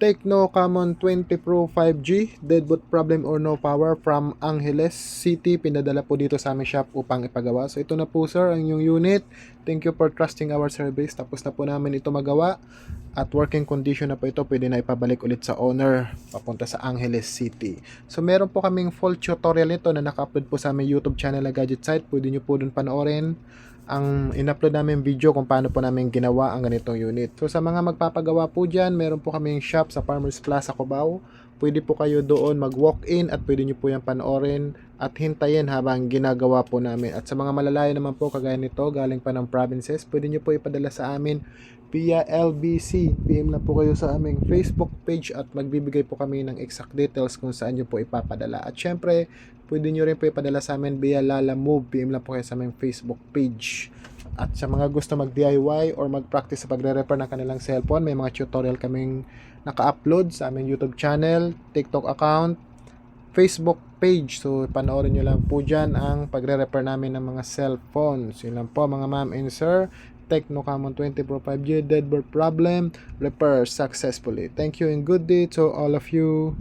Tecno Camon 20 Pro 5G, deadboot problem or no power from Angeles City. Pinadala po dito sa aming shop upang ipagawa. So ito na po sir ang inyong unit. Thank you for trusting our service. Tapos na po namin ito magawa. At working condition na po ito, pwede na ipabalik ulit sa owner papunta sa Angeles City. So meron po kaming full tutorial nito na naka-upload po sa aming YouTube channel na Gadget Site. Pwede nyo po dun panoorin ang in-upload namin video kung paano po namin ginawa ang ganitong unit. So sa mga magpapagawa po dyan, meron po kaming shop sa Farmers Plaza, Cubao. Pwede po kayo doon mag-walk-in at pwede nyo po yan panoorin at hintayin habang ginagawa po namin. At sa mga malalayo naman po kagaya nito, galing pa ng provinces, pwede nyo po ipadala sa amin via LBC. PM lang po kayo sa aming Facebook page at magbibigay po kami ng exact details kung saan nyo po ipapadala. At syempre, pwede nyo rin po ipadala sa amin via Lalamove. PM lang po kayo sa aming Facebook page. At sa mga gusto mag-DIY or mag-practice sa pagre-repair ng kanilang cellphone, may mga tutorial kaming naka-upload sa aming YouTube channel, TikTok account, Facebook page. So, panoorin nyo lang po dyan ang pagre-repair namin ng mga cellphones. Yun lang po mga ma'am and sir. Tecno Camon 20 Pro 5G, deadbolt problem, repair successfully. Thank you and good day to all of you.